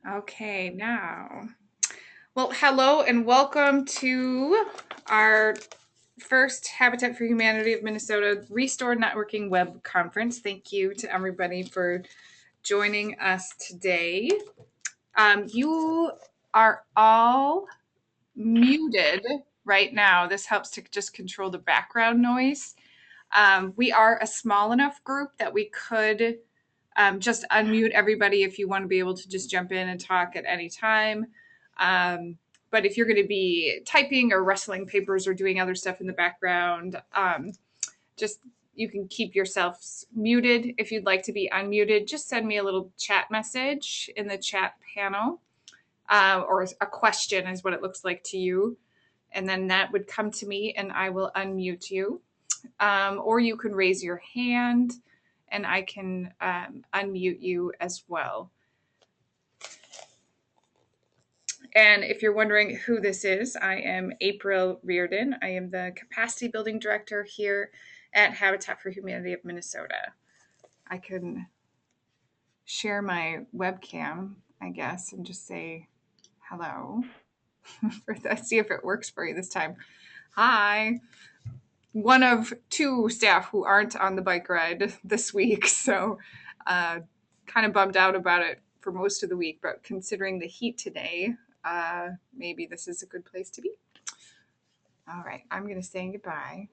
Okay, now. Well, hello and welcome to our first Habitat for Humanity of Minnesota ReStore Networking Web Conference. Thank you to everybody for joining us today. You are all muted right now. This helps to just control the background noise. We are a small enough group that we could just unmute everybody if you want to be able to just jump in and talk at any time. But if you're going to be typing or rustling papers or doing other stuff in the background, just you can keep yourselves muted. If you'd like to be unmuted, just send me a little chat message in the chat panel, or a question is what it looks like to you. And then that would come to me and I will unmute you. Or you can raise your hand and I can unmute you as well. And if you're wondering who this is, I am April Reardon. I am the Capacity Building Director here at Habitat for Humanity of Minnesota. I can share my webcam, I guess, and just say hello. Let's see if it works for you this time. Hi. One of two staff who aren't on the bike ride this week, so kind of bummed out about it for most of the week, but considering the heat today, maybe this is a good place to be. All right, I'm going to say goodbye.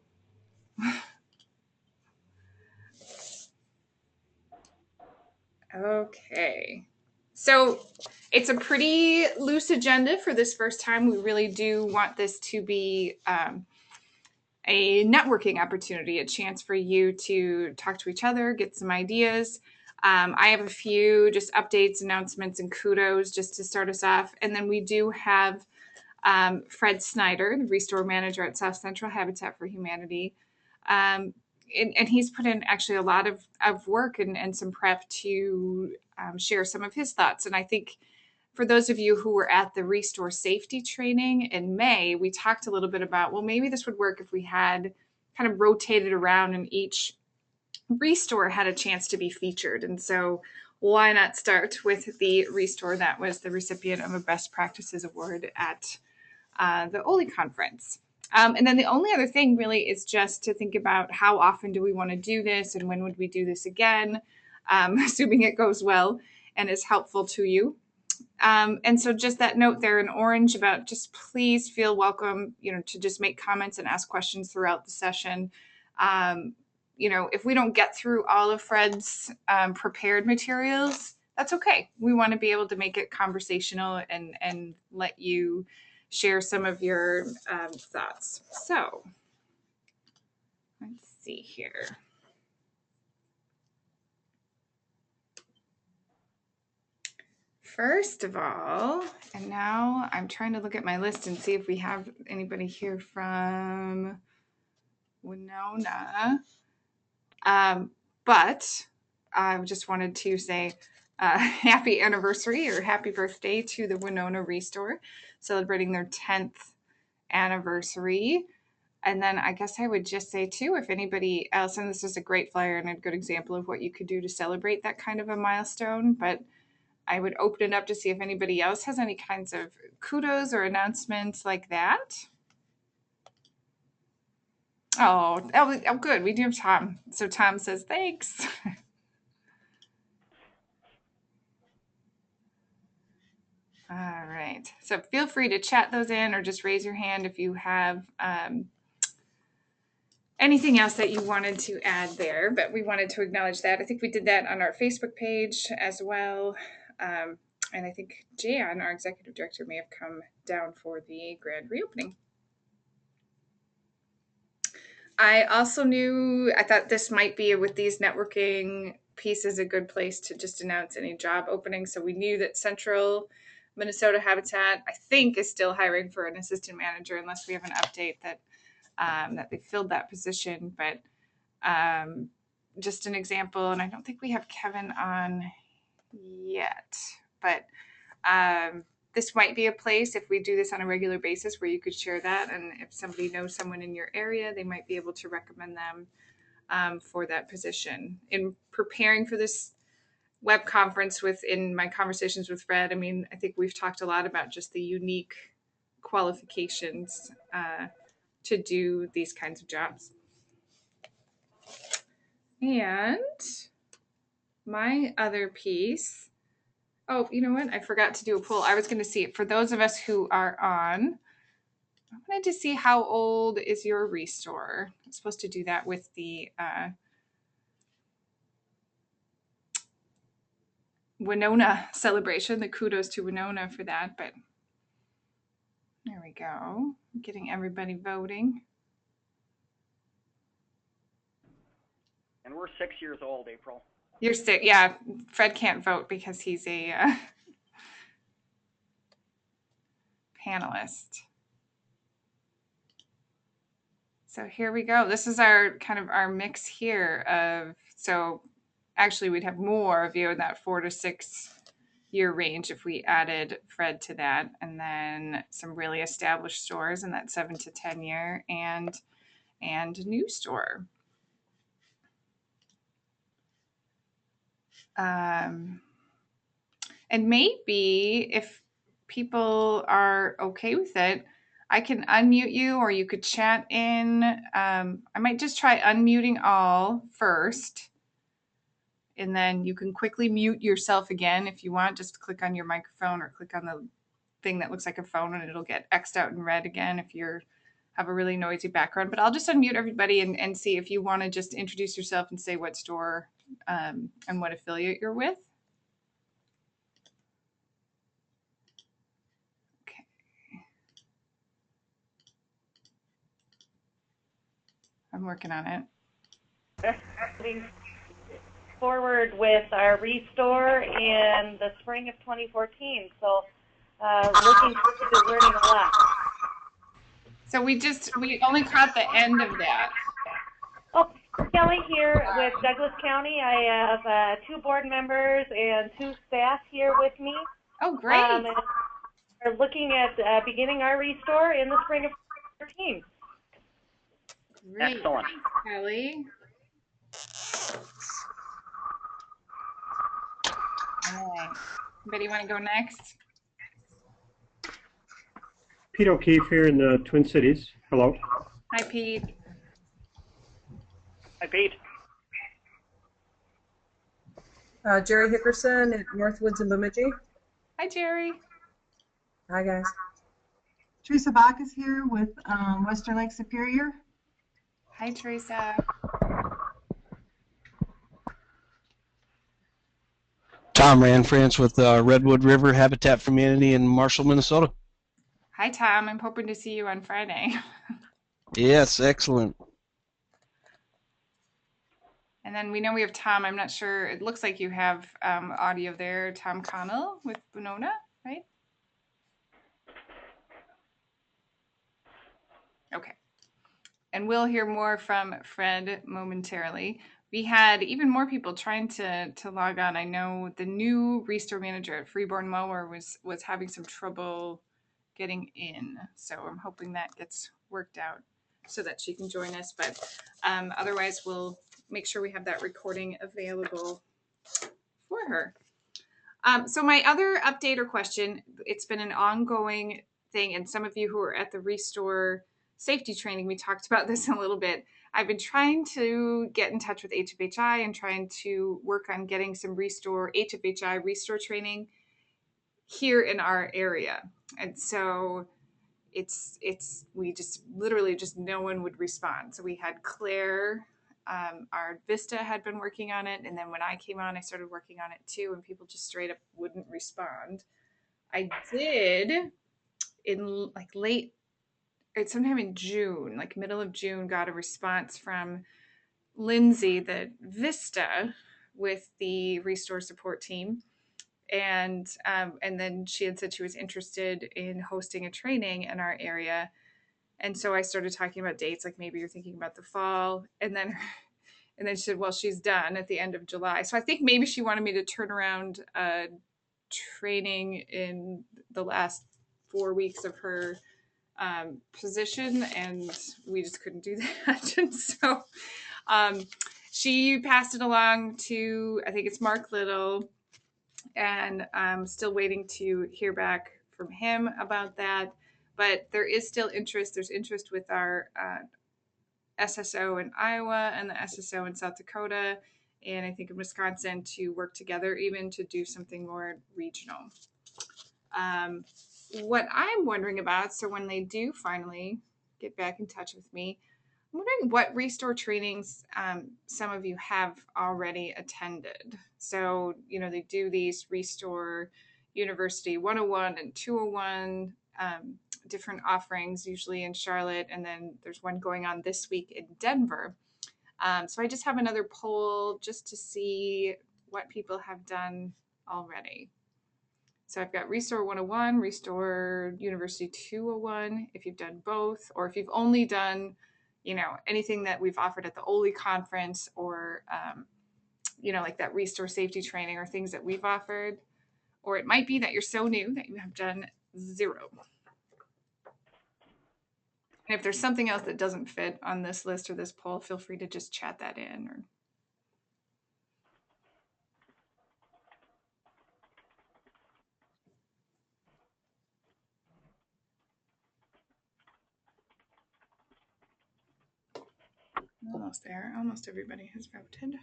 Okay, so it's a pretty loose agenda for this first time. We really do want this to be a networking opportunity, a chance for you to talk to each other, get some ideas. I have a few just updates, announcements, and kudos just to start us off. And then we do have Fred Snyder, the ReStore manager at South Central Habitat for Humanity. And he's put in actually a lot of work and some prep to share some of his thoughts. And I think for those of you who were at the ReStore safety training in May, we talked a little bit about, well, maybe this would work if we had kind of rotated around and each ReStore had a chance to be featured. And so why not start with the ReStore that was the recipient of a Best Practices Award at the OLI conference. And then the only other thing really is just to think about how often do we want to do this and when would we do this again, assuming it goes well and is helpful to you. And so just that note there in orange about just please feel welcome, to just make comments and ask questions throughout the session. If we don't get through all of Fred's prepared materials, that's okay. We want to be able to make it conversational and let you share some of your thoughts. So let's see here. First of all, and now I'm trying to look at my list and see if we have anybody here from Winona. But I just wanted to say happy anniversary or happy birthday to the Winona ReStore, celebrating their 10th anniversary. And then I guess I would just say too, if anybody else, and this is a great flyer and a good example of what you could do to celebrate that kind of a milestone, but I would open it up to see if anybody else has any kinds of kudos or announcements like that. Oh, good. We do have Tom. So Tom says, thanks. All right. So feel free to chat those in or just raise your hand if you have anything else that you wanted to add there. But we wanted to acknowledge that. I think we did that on our Facebook page as well. And I think Jan, our executive director, may have come down for the grand reopening. I also I thought this might be with these networking pieces a good place to just announce any job openings. So we knew that Central Minnesota Habitat, I think, is still hiring for an assistant manager unless we have an update that they filled that position. But just an example, and I don't think we have Kevin on yet, but this might be a place if we do this on a regular basis where you could share that. And if somebody knows someone in your area, they might be able to recommend them for that position. In preparing for this web conference in my conversations with Fred, I mean, I think we've talked a lot about just the unique qualifications to do these kinds of jobs. And my other piece, oh, you know what? I forgot to do a poll. I was going to see, for those of us who are on, I wanted to see how old is your ReStore. I'm supposed to do that with the Winona celebration, the kudos to Winona for that, but there we go. Getting everybody voting. And we're 6 years old, April. You're 6, yeah. Fred can't vote because he's a panelist. So here we go. This is our kind of our mix here of, so actually we'd have more of you in that 4 to 6 year range if we added Fred to that, and then some really established stores in that 7 to 10 year, and new store. And maybe if people are okay with it, I can unmute you, or you could chat in. I might just try unmuting all first, and then you can quickly mute yourself again if you want. Just click on your microphone or click on the thing that looks like a phone, and it'll get X'd out in red again if you have a really noisy background. But I'll just unmute everybody and see if you want to just introduce yourself and say what store and what affiliate you're with. Okay. I'm working on it. Moving forward with our ReStore in the spring of 2014. So looking forward to learning a lot. So we only caught the end of that. Oh, Kelly here with Douglas County. I have 2 board members and 2 staff here with me. Oh, great. We're looking at beginning our ReStore in the spring of 2014. Great. Excellent. Thanks, Kelly. All right. Anybody want to go next? Pete O'Keefe here in the Twin Cities. Hello. Hi, Pete. Hi, Pete. Jerry Hickerson at Northwoods in Bemidji. Hi, Jerry. Hi, guys. Teresa Bach is here with Western Lake Superior. Hi, Teresa. Tom Ranfrance with Redwood River Habitat for Humanity in Marshall, Minnesota. Hi, Tom. I'm hoping to see you on Friday. Yes, excellent. And then we know we have Tom. I'm not sure. It looks like you have audio there. Tom Connell with Winona, right? Okay. And we'll hear more from Fred momentarily. We had even more people trying to log on. I know the new ReStore manager at Freeborn Mower was having some trouble getting in. So I'm hoping that gets worked out so that she can join us. But otherwise, we'll make sure we have that recording available for her. So my other update or question, it's been an ongoing thing. And some of you who are at the ReStore safety training, we talked about this a little bit. I've been trying to get in touch with HFH-I and trying to work on getting some HFH-I ReStore training here in our area. And so we just literally no one would respond. So we had Claire, our Vista had been working on it. And then when I came on, I started working on it too. And people just straight up wouldn't respond. I did in sometime in June, like middle of June, got a response from Lindsay, the Vista, with the ReStore support team. And then she had said she was interested in hosting a training in our area. And so I started talking about dates, like maybe you're thinking about the fall. And then she said, well, she's done at the end of July. So I think maybe she wanted me to turn around training in the last 4 weeks of her position, and we just couldn't do that. And so she passed it along to, I think it's Mark Little, and I'm still waiting to hear back from him about that. But there is still interest. There's interest with our SSO in Iowa and the SSO in South Dakota, and I think in Wisconsin, to work together even to do something more regional. What I'm wondering about, so when they do finally get back in touch with me, I'm wondering what ReStore trainings some of you have already attended. So, you know, they do these ReStore University 101 and 201 different offerings, usually in Charlotte, and then there's one going on this week in Denver. So I just have another poll just to see what people have done already. So I've got ReStore 101, ReStore University 201, if you've done both, or if you've only done, you know, anything that we've offered at the OLI conference, or, you know, like that ReStore safety training or things that we've offered. Or it might be that you're so new that you have done 0. And if there's something else that doesn't fit on this list or this poll, feel free to just chat that in. Or almost there. Almost everybody has voted.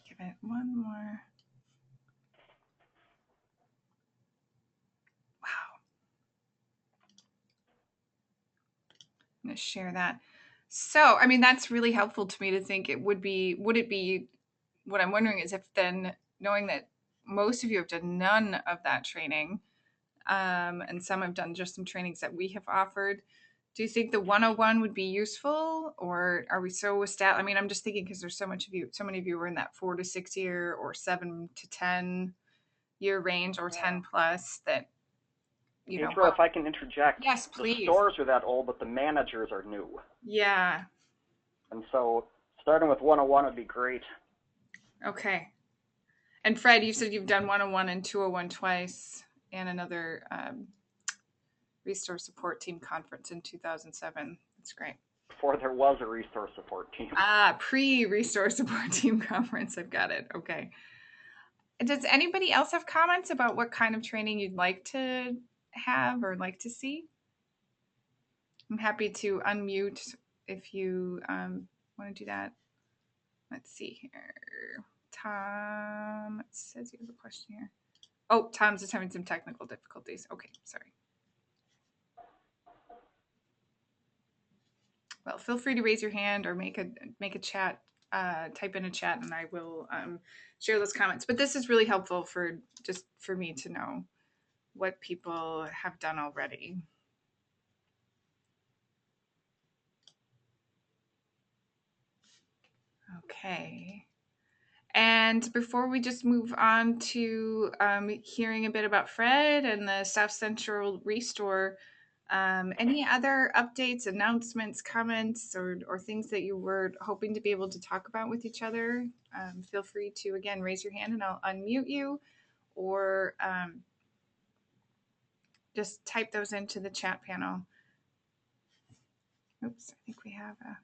Give it one more. Wow. I'm going to share that. So, I mean, that's really helpful to me to think it would be, what I'm wondering is if then, knowing that most of you have done none of that training, and some have done just some trainings that we have offered, do you think the 101 would be useful, or are we so established? I mean, I'm just thinking because there's so many of you are in that 4 to 6 year or 7 to 10 year range, or 10 plus, that, you know. April, if I can interject. Yes, please. The stores are that old, but the managers are new. Yeah. And so starting with 101 would be great. Okay. And Fred, you said you've done 101 and 201 twice, and another ReStore support team conference in 2007. That's great. Before there was a ReStore support team. Pre-ReStore support team conference. I've got it. Okay. Does anybody else have comments about what kind of training you'd like to have or like to see? I'm happy to unmute if you want to do that. Let's see here. Tom, it says you have a question here. Oh, Tom's just having some technical difficulties. Okay, sorry. Well, feel free to raise your hand or make a chat, type in a chat, and I will share those comments. But this is really helpful for me to know what people have done already. Okay. And before we just move on to hearing a bit about Fred and the South Central ReStore, any other updates, announcements, comments, or things that you were hoping to be able to talk about with each other? Feel free to, again, raise your hand and I'll unmute you, or just type those into the chat panel. Oops, I think we have a...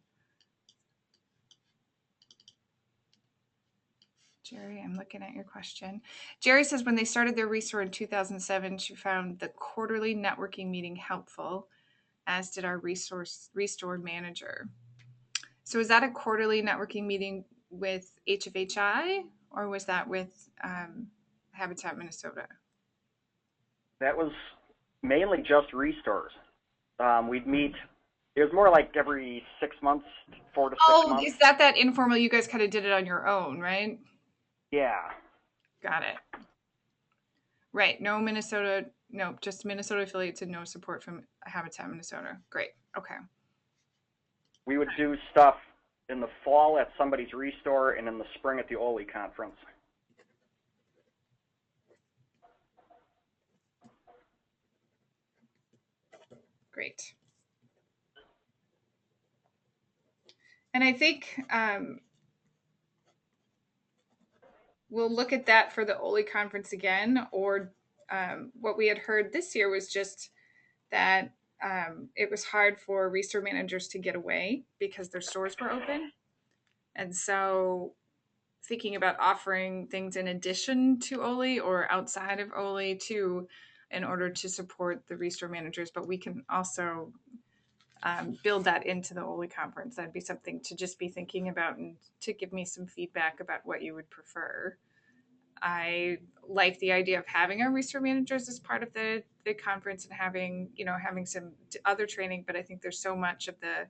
Jerry, I'm looking at your question. Jerry says when they started their ReStore in 2007, she found the quarterly networking meeting helpful, as did our ReStore manager. So is that a quarterly networking meeting with HFH-I, or was that with Habitat Minnesota? That was mainly just ReStores. We'd meet, it was more like every 6 months, 4 to 6 months. Oh, is that informal? You guys kind of did it on your own, right? Yeah. Got it. Right. No Minnesota, no, just Minnesota affiliates and no support from Habitat Minnesota. Great. Okay. We would do stuff in the fall at somebody's ReStore and in the spring at the OLI conference. Great. And I think we'll look at that for the OLI conference again, or what we had heard this year was just that it was hard for ReStore managers to get away because their stores were open. And so thinking about offering things in addition to OLI or outside of OLI too, in order to support the ReStore managers, but we can also build that into the OLI conference. That'd be something to just be thinking about and to give me some feedback about what you would prefer. I like the idea of having our ReStore managers as part of the conference and having some other training, but I think there's so much of the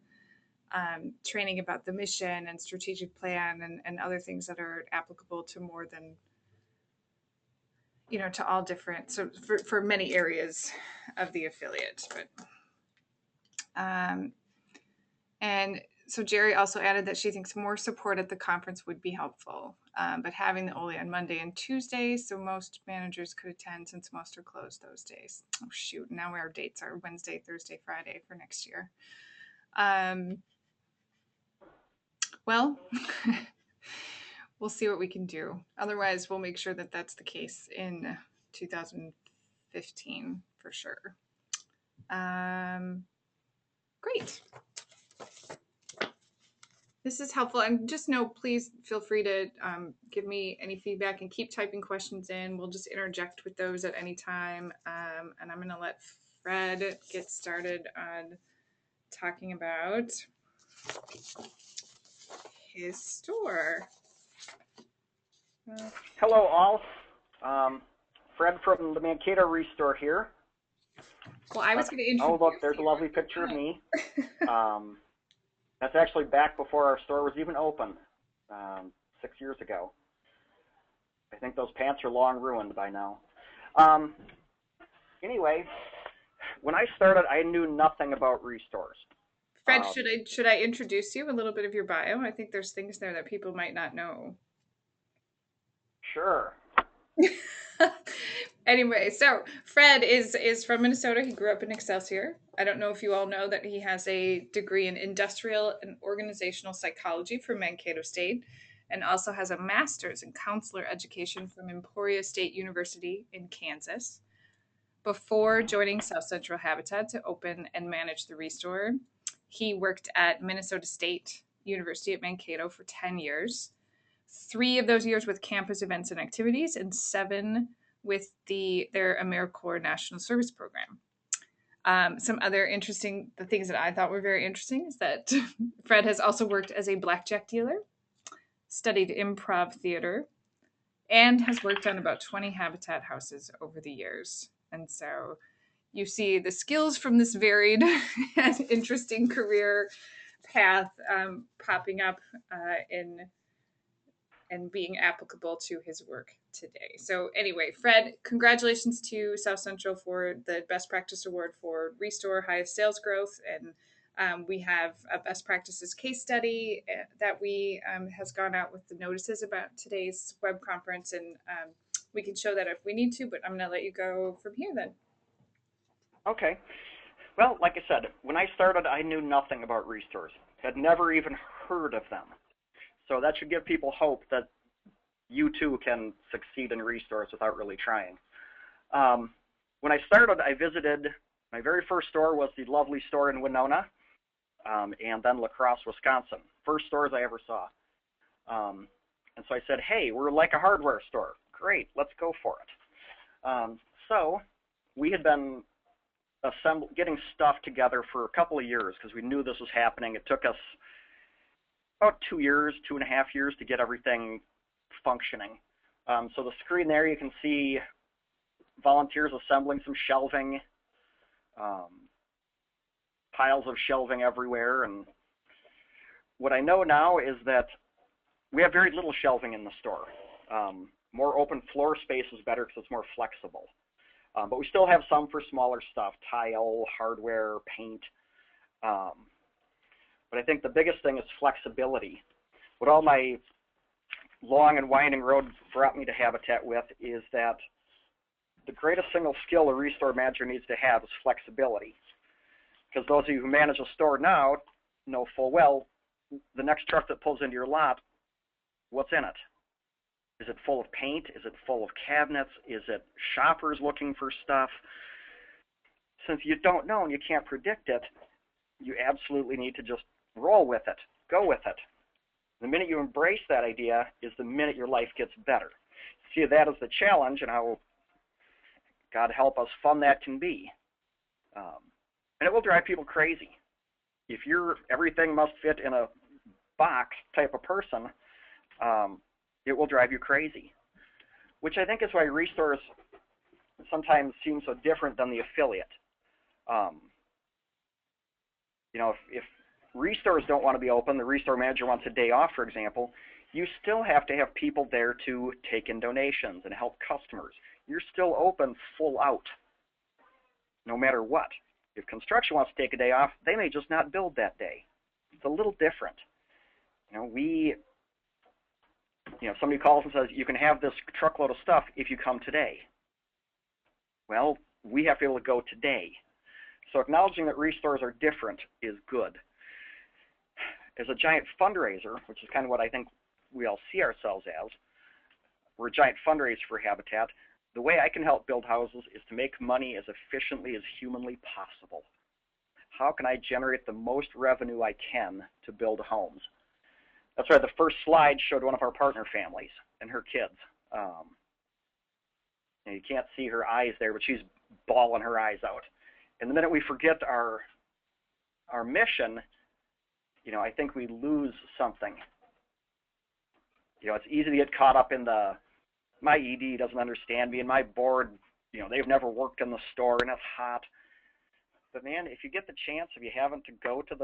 training about the mission and strategic plan and other things that are applicable to more than, to all different, so for many areas of the affiliate. And so Jerry also added that she thinks more support at the conference would be helpful, but having the OLI on Monday and Tuesday, so most managers could attend since most are closed those days. Oh shoot, now our dates are Wednesday, Thursday, Friday for next year. Well, we'll see what we can do. Otherwise, we'll make sure that that's the case in 2015 for sure. Great. This is helpful. And just know, please feel free to give me any feedback and keep typing questions in. We'll just interject with those at any time. And I'm going to let Fred get started on talking about his store. Hello, all. Fred from the Mankato ReStore here. Well, I was going to introduce. Oh, look, there's a lovely picture of me. That's actually back before our store was even open, 6 years ago. I think those pants are long ruined by now. Anyway, when I started, I knew nothing about ReStores. Fred, should I introduce you a little bit of your bio? I think there's things there that people might not know. Sure. Anyway, so Fred is from Minnesota. He grew up in Excelsior. I don't know if you all know that he has a degree in industrial and organizational psychology from Mankato State, and also has a master's in counselor education from Emporia State University in Kansas. Before joining South Central Habitat to open and manage the ReStore, he worked at Minnesota State University at Mankato for 10 years. 3 of those years with campus events and activities, and 7 with their AmeriCorps National Service Program. Some other the things that I thought were very interesting is that Fred has also worked as a blackjack dealer, studied improv theater, and has worked on about 20 habitat houses over the years. And so you see the skills from this varied and interesting career path popping up and being applicable to his work today. So anyway, Fred, congratulations to South Central for the Best Practice Award for ReStore Highest Sales Growth. And we have a best practices case study that we has gone out with the notices about today's web conference. And we can show that if we need to, but I'm going to let you go from here then. Okay. Well, like I said, when I started, I knew nothing about ReStores. Had never even heard of them. So that should give people hope that you too can succeed in ReStores without really trying. When I started, I visited, my very first store was the lovely store in Winona, and then La Crosse, Wisconsin. First stores I ever saw. And so I said, hey, we're like a hardware store. Great, let's go for it. So we had been getting stuff together for a couple of years because we knew this was happening. It took us about 2 years, 2.5 years to get everything functioning. So the screen there, you can see volunteers assembling some shelving, piles of shelving everywhere. And what I know now is that we have very little shelving in the store. More open floor space is better because it's more flexible. But we still have some for smaller stuff, tile, hardware, paint. But I think the biggest thing is flexibility. What all my long and winding road brought me to Habitat with is that the greatest single skill a ReStore manager needs to have is flexibility. Because those of you who manage a store now know full well, the next truck that pulls into your lot, what's in it? Is it full of paint? Is it full of cabinets? Is it shoppers looking for stuff? Since you don't know and you can't predict it, you absolutely need to just roll with it, go with it. The minute you embrace that idea is the minute your life gets better. See that as the challenge and how, God help us, fun that can be. And it will drive people crazy. If you're everything must fit in a box type of person, it will drive you crazy. Which I think is why ReStores sometimes seem so different than the affiliate. You know, if ReStores don't want to be open, the ReStore manager wants a day off, for example, you still have to have people there to take in donations and help customers. You're still open full out, no matter what. If construction wants to take a day off, they may just not build that day. It's a little different. You know, somebody calls and says, you can have this truckload of stuff if you come today. Well, we have to be able to go today. So acknowledging that ReStores are different is good. As a giant fundraiser, which is kind of what I think we all see ourselves as, we're a giant fundraiser for Habitat. The way I can help build houses is to make money as efficiently as humanly possible. How can I generate the most revenue I can to build homes? That's why the first slide showed one of our partner families and her kids. You can't see her eyes there, but she's bawling her eyes out. And the minute we forget our mission, you know, I think we lose something. You know, it's easy to get caught up in my ED doesn't understand me, and my board, you know, they've never worked in the store, and it's hot. But man, if you get the chance, if you haven't, to go to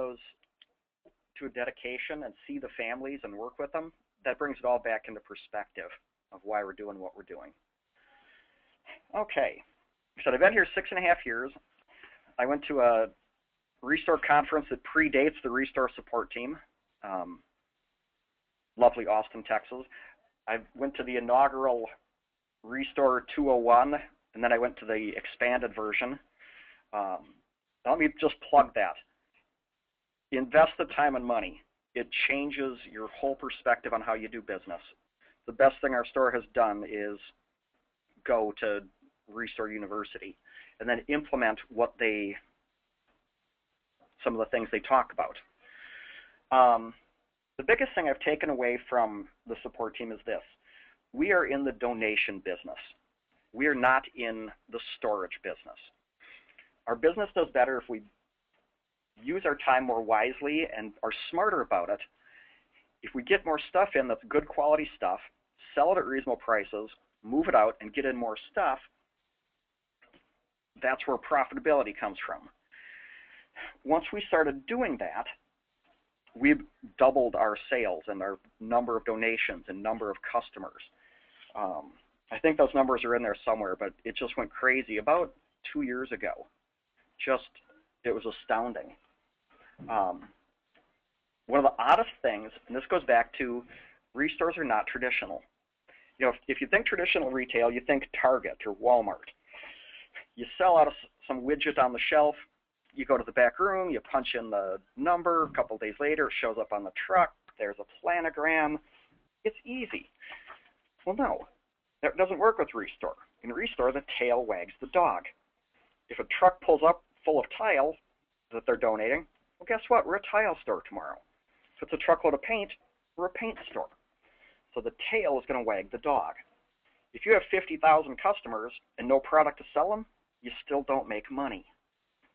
a dedication and see the families and work with them, that brings it all back into perspective of why we're doing what we're doing. Okay, so I've been here 6.5 years. I went to a ReStore conference that predates the ReStore support team. Lovely Austin, Texas. I went to the inaugural ReStore 201, and then I went to the expanded version. Let me just plug that. Invest the time and money. It changes your whole perspective on how you do business. The best thing our store has done is go to ReStore University and then implement some of the things they talk about. The biggest thing I've taken away from the support team is this. We are in the donation business. We are not in the storage business. Our business does better if we use our time more wisely and are smarter about it. If we get more stuff in that's good quality stuff, sell it at reasonable prices, move it out, and get in more stuff, that's where profitability comes from. Once we started doing that, we've doubled our sales and our number of donations and number of customers. I think those numbers are in there somewhere, but it just went crazy about 2 years ago. It was astounding. One of the oddest things, and this goes back to ReStores are not traditional. You know, if you think traditional retail, you think Target or Walmart. You sell out some widget on the shelf, you go to the back room, you punch in the number, a couple days later it shows up on the truck, there's a planogram. It's easy. Well, no, that doesn't work with ReStore. In ReStore, the tail wags the dog. If a truck pulls up full of tile that they're donating, well, guess what? We're a tile store tomorrow. If it's a truckload of paint, we're a paint store. So the tail is going to wag the dog. If you have 50,000 customers and no product to sell them, you still don't make money.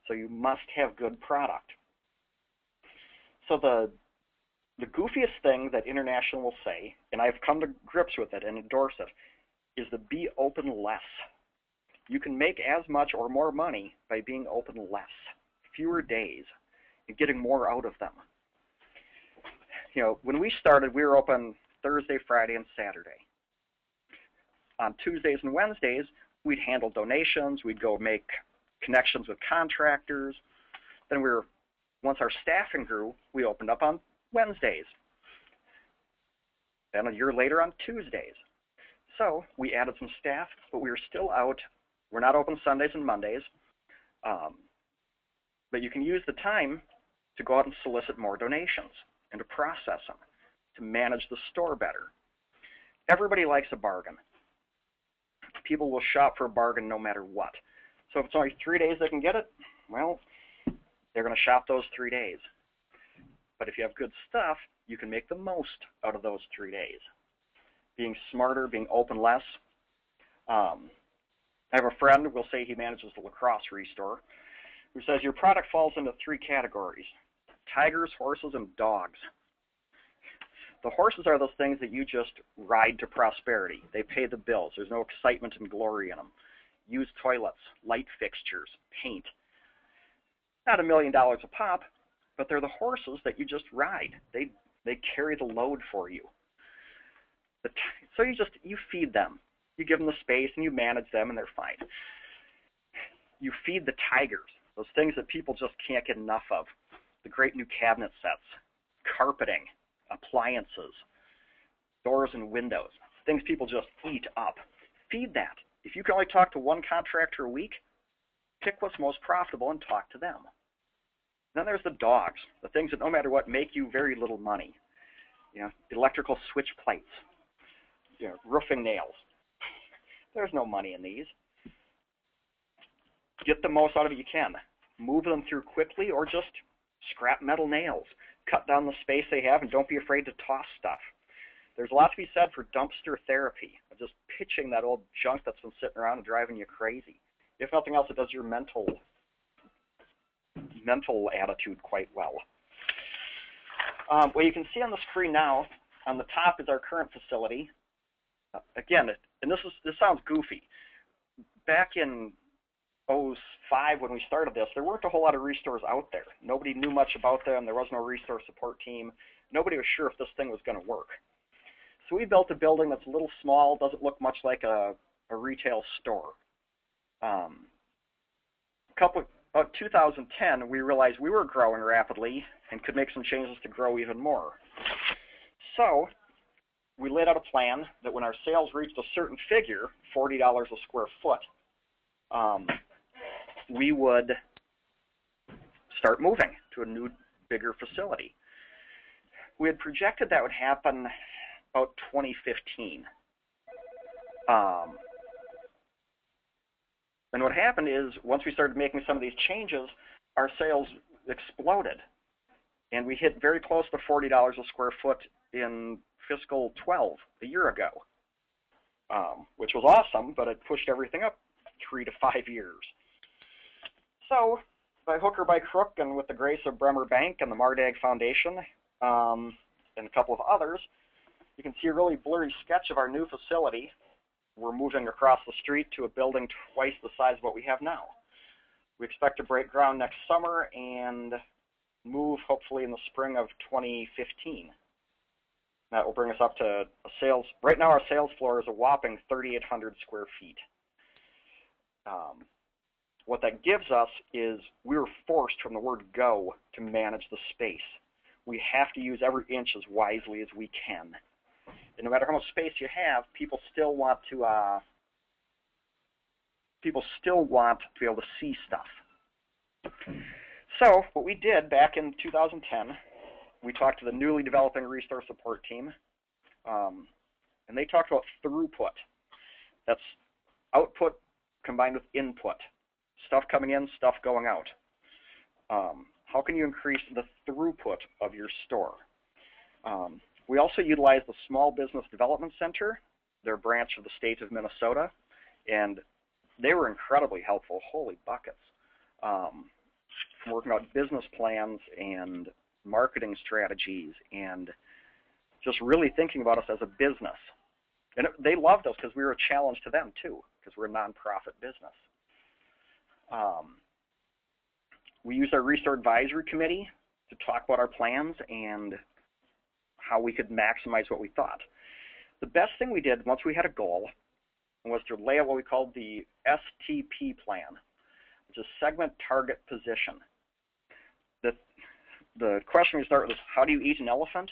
So you must have good product. So the goofiest thing that International will say, and I've come to grips with it and endorse it, is to be open less. You can make as much or more money by being open less, fewer days, and getting more out of them. You know, when we started, we were open Thursday, Friday, and Saturday. On Tuesdays and Wednesdays, we'd handle donations, we'd go make connections with contractors. Then once our staffing grew, we opened up on Wednesdays. Then a year later on Tuesdays. So we added some staff, but we were still out. We're not open Sundays and Mondays. But you can use the time to go out and solicit more donations and to process them, to manage the store better. Everybody likes a bargain. People will shop for a bargain no matter what. So if it's only 3 days they can get it, well, they're going to shop those 3 days. But if you have good stuff, you can make the most out of those 3 days. Being smarter, being open less. I have a friend, we'll say he manages the lacrosse ReStore, who says your product falls into 3 categories: tigers, horses, and dogs. The horses are those things that you just ride to prosperity. They pay the bills. There's no excitement and glory in them. Used toilets, light fixtures, paint. Not $1 million a pop, but they're the horses that you just ride. They carry the load for you. So you feed them. You give them the space and you manage them and they're fine. You feed the tigers, those things that people just can't get enough of. The great new cabinet sets, carpeting, appliances, doors and windows, things people just eat up. Feed that. If you can only talk to one contractor a week, pick what's most profitable and talk to them. Then there's the dogs, the things that no matter what make you very little money. Electrical switch plates, roofing nails. There's no money in these. Get the most out of it you can. Move them through quickly or just scrap metal nails. Cut down the space they have and don't be afraid to toss stuff. There's a lot to be said for dumpster therapy, of just pitching that old junk that's been sitting around and driving you crazy. If nothing else, it does your mental attitude quite well. What you can see on the screen now, on the top is our current facility. Again, and this sounds goofy. Back in 2005 when we started this, there weren't a whole lot of ReStores out there. Nobody knew much about them. There was no ReStore support team. Nobody was sure if this thing was going to work. So we built a building that's a little small, doesn't look much like a retail store. About 2010, we realized we were growing rapidly and could make some changes to grow even more. So we laid out a plan that when our sales reached a certain figure, $40 a square foot, we would start moving to a new, bigger facility. We had projected that would happen about 2015. And what happened is, once we started making some of these changes, our sales exploded. And we hit very close to $40 a square foot in fiscal 12, a year ago, which was awesome, but it pushed everything up 3 to 5 years. So, by hook or by crook, and with the grace of Bremer Bank and the Mardag Foundation, and a couple of others, you can see a really blurry sketch of our new facility. We're moving across the street to a building twice the size of what we have now. We expect to break ground next summer and move hopefully in the spring of 2015. That will bring us up to a sales, right now our sales floor is a whopping 3,800 square feet. What that gives us is we were forced from the word go to manage the space. We have to use every inch as wisely as we can. And no matter how much space you have, people still want to be able to see stuff. So what we did back in 2010, we talked to the newly developing ReStore support team, and they talked about throughput. That's output combined with input. Stuff coming in, stuff going out. How can you increase the throughput of your store? We also utilize the Small Business Development Center, their branch of the state of Minnesota, and they were incredibly helpful. Holy buckets. From working out business plans and marketing strategies and just really thinking about us as a business. And they loved us because we were a challenge to them too, because we're a nonprofit business. We used our ReStore Advisory Committee to talk about our plans and how we could maximize what we thought. The best thing we did once we had a goal was to lay out what we called the STP Plan, which is Segment Target Position. The question we start with is, how do you eat an elephant?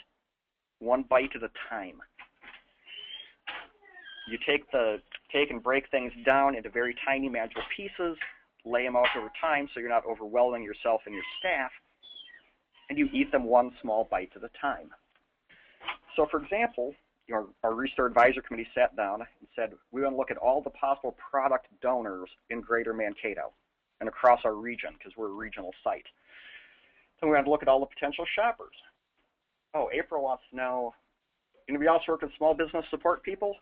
One bite at a time. You take and break things down into very tiny, manageable pieces, lay them out over time so you're not overwhelming yourself and your staff, and you eat them one small bite at a time. So for example, our ReStore Advisor Committee sat down and said, we want to look at all the possible product donors in greater Mankato and across our region, because we're a regional site. So we want to look at all the potential shoppers. Oh, April wants to know, anybody else work with small business support people?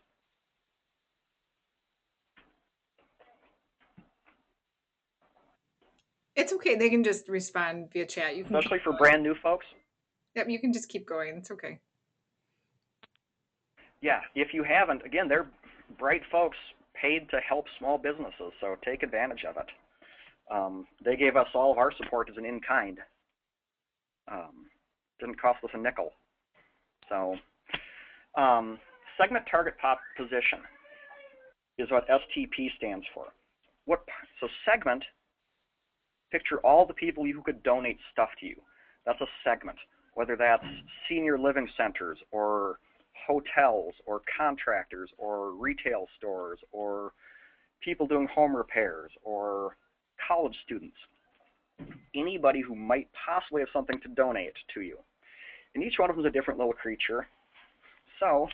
It's okay. They can just respond via chat. You can Especially for brand new folks? Yep, you can just keep going. It's okay. Yeah, if you haven't, again, they're bright folks paid to help small businesses, so take advantage of it. They gave us all of our support as an in-kind. Didn't cost us a nickel. So, segment target pop position is what STP stands for. So segment, picture all the people who could donate stuff to you. That's a segment, whether that's senior living centers or hotels or contractors or retail stores or people doing home repairs or college students. Anybody who might possibly have something to donate to you. And each one of them is a different little creature, so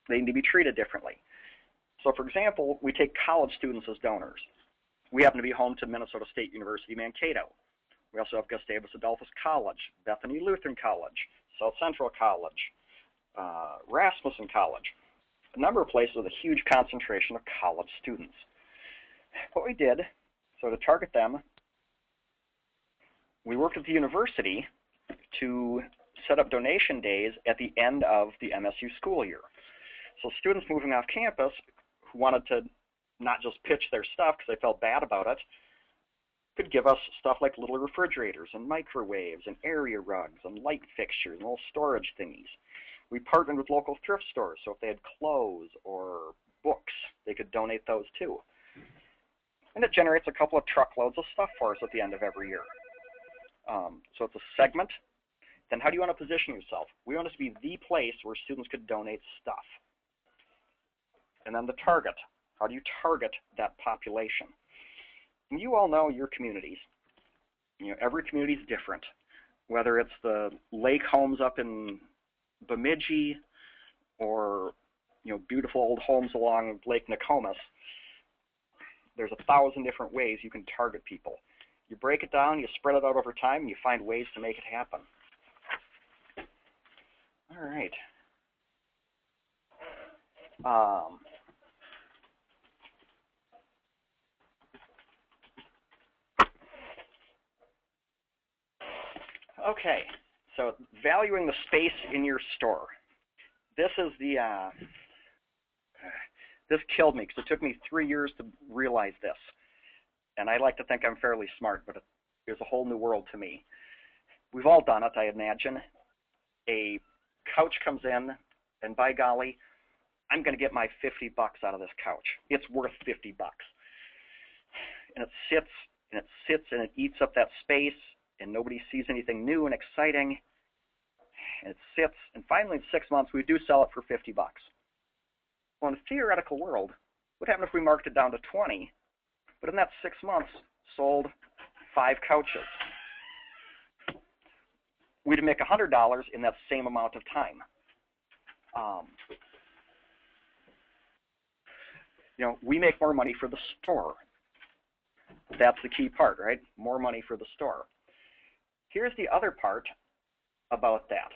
they need to be treated differently. So for example, we take college students as donors. We happen to be home to Minnesota State University, Mankato. We also have Gustavus Adolphus College, Bethany Lutheran College, South Central College, Rasmussen College, a number of places with a huge concentration of college students. What we did, so to target them, we worked with the university to set up donation days at the end of the MSU school year. So students moving off campus who wanted to not just pitch their stuff because they felt bad about it, could give us stuff like little refrigerators and microwaves and area rugs and light fixtures and little storage thingies. We partnered with local thrift stores, so if they had clothes or books, they could donate those too. And it generates a couple of truckloads of stuff for us at the end of every year. So it's a segment. Then how do you want to position yourself? We want us to be the place where students could donate stuff. And then the target. How do you target that population? And you all know your communities. You know, every community is different. Whether it's the lake homes up in Bemidji or, you know, beautiful old homes along Lake Nokomis, there's 1,000 different ways you can target people. You break it down, you spread it out over time, and you find ways to make it happen. All right. Okay, so valuing the space in your store. This is the, this killed me because it took me 3 years to realize this. And I like to think I'm fairly smart, but it was a whole new world to me. We've all done it, I imagine. A couch comes in, and by golly, I'm going to get my $50 out of this couch. It's worth $50. And it sits, and it sits, and it eats up that space, and nobody sees anything new and exciting. And it sits, and finally in 6 months, we do sell it for $50. Well, in a theoretical world, what happened if we marked it down to 20, but in that 6 months, sold 5 couches? We'd make $100 in that same amount of time. You know, we make more money for the store. That's the key part, right? More money for the store. Here's the other part about that.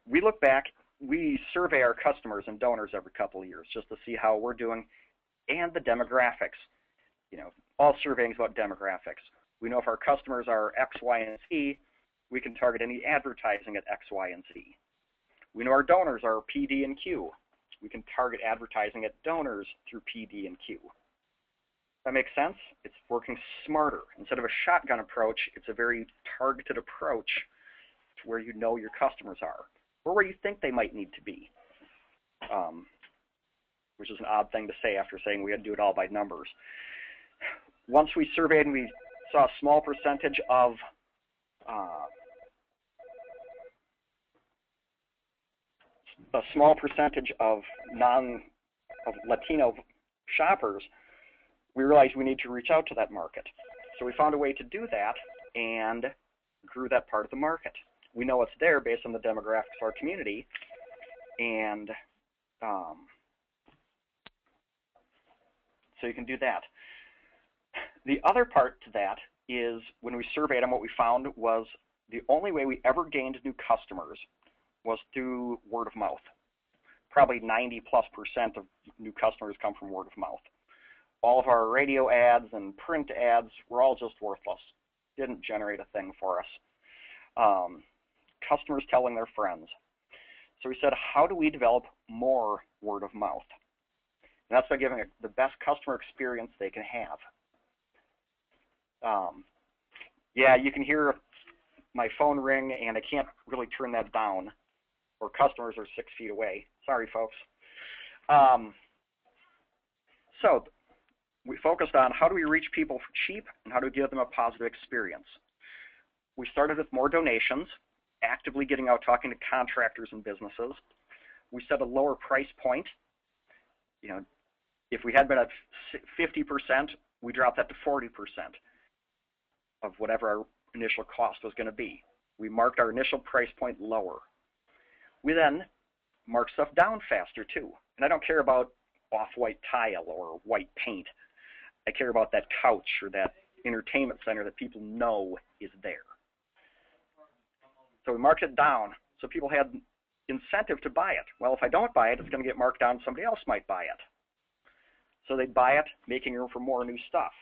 We look back, we survey our customers and donors every couple of years just to see how we're doing and the demographics. You know, all surveying is about demographics. We know if our customers are X, Y, and Z, we can target any advertising at X, Y, and Z. We know our donors are P, D, and Q. We can target advertising at donors through P, D, and Q. That makes sense? It's working smarter. Instead of a shotgun approach, it's a very targeted approach to where you know your customers are, or where you think they might need to be, which is an odd thing to say after saying we had to do it all by numbers. Once we surveyed and we saw a small percentage of Latino shoppers, we realized we need to reach out to that market. So we found a way to do that and grew that part of the market. We know it's there based on the demographics of our community, and so you can do that. The other part to that is when we surveyed them, what we found was the only way we ever gained new customers was through word of mouth. Probably 90+% of new customers come from word of mouth. All of our radio ads and print ads were all just worthless. Didn't generate a thing for us. Customers telling their friends. So we said, how do we develop more word of mouth? And that's by giving it the best customer experience they can have. Yeah, you can hear my phone ring, and I can't really turn that down, or customers are 6 feet away. Sorry, folks. So we focused on how do we reach people for cheap, and how do we give them a positive experience. We started with more donations, actively getting out talking to contractors and businesses. We set a lower price point. You know, if we had been at 50%, we dropped that to 40% of whatever our initial cost was going to be. We marked our initial price point lower. We then marked stuff down faster too. And I don't care about off-white tile or white paint. I care about that couch or that entertainment center that people know is there. So we marked it down so people had incentive to buy it. Well, if I don't buy it, it's going to get marked down. Somebody else might buy it. So they'd buy it, making room for more new stuff.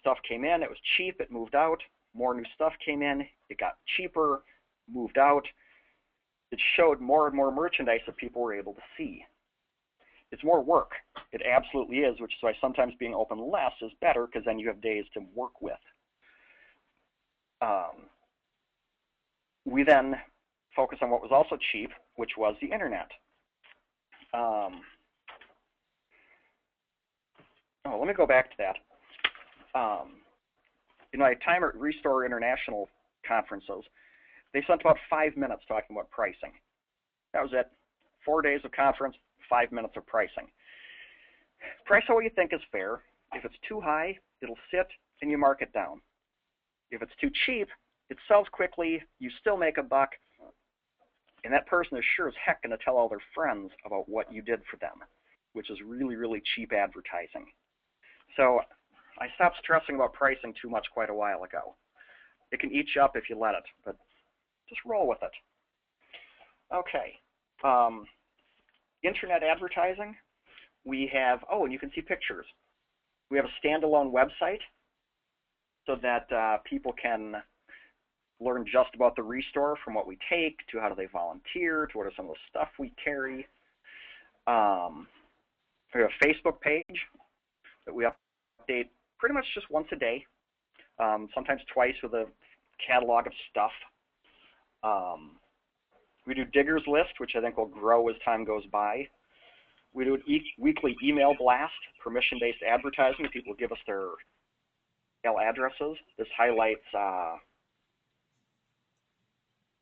Stuff came in, it was cheap, it moved out. More new stuff came in, it got cheaper, moved out. It showed more and more merchandise that people were able to see. It's more work. It absolutely is, which is why sometimes being open less is better, because then you have days to work with. We then focused on what was also cheap, which was the internet. Let me go back to that. In my time at ReStore International conferences, they spent about 5 minutes talking about pricing. That was it. 4 days of conference, 5 minutes of pricing. Price what you think is fair. If it's too high, it'll sit and you mark it down. If it's too cheap, it sells quickly, you still make a buck, and that person is sure as heck going to tell all their friends about what you did for them, which is really, really cheap advertising. So I stopped stressing about pricing too much quite a while ago. It can eat you up if you let it, but just roll with it. Okay. Internet advertising. We have, and you can see pictures. We have a standalone website so that people can learn just about the ReStore, from what we take to how do they volunteer to what are some of the stuff we carry. We have a Facebook page that we update pretty much just once a day, sometimes twice, with a catalog of stuff. We do Digger's List, which I think will grow as time goes by. We do an weekly email blast, permission-based advertising. People give us their email addresses. This highlights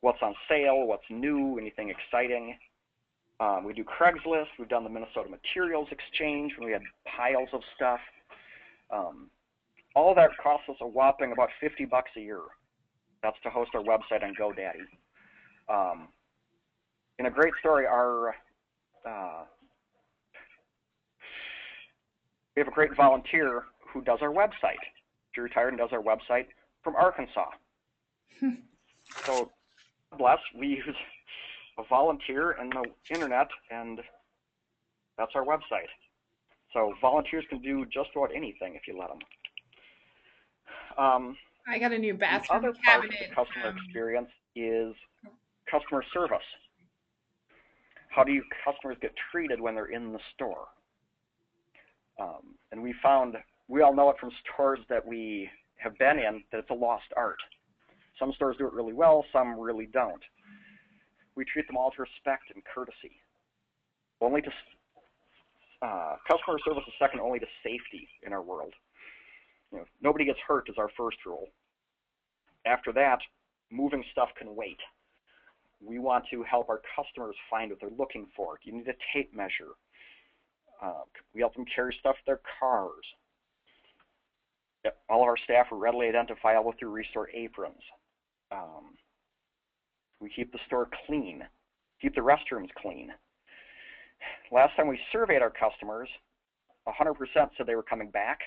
what's on sale, what's new, anything exciting. We do Craigslist. We've done the Minnesota Materials Exchange when we had piles of stuff. All of that costs us a whopping about $50 a year. That's to host our website on GoDaddy. In a great story, we have a great volunteer who does our website. She retired and does our website from Arkansas. So, bless, we use a volunteer and the internet, and that's our website. So volunteers can do just about anything if you let them. I got a new bathroom the other cabinet. part of the customer experience is customer service. How do customers get treated when they're in the store? And we found, we all know it from stores that we have been in, that it's a lost art. Some stores do it really well, some really don't. We treat them all with respect and courtesy. Customer service is second only to safety in our world. Nobody gets hurt is our first rule. After that, moving stuff can wait. We want to help our customers find what they're looking for. You need a tape measure. We help them carry stuff in their cars. All of our staff are readily identifiable through ReStore aprons. We keep the store clean, keep the restrooms clean. Last time we surveyed our customers, 100% said they were coming back.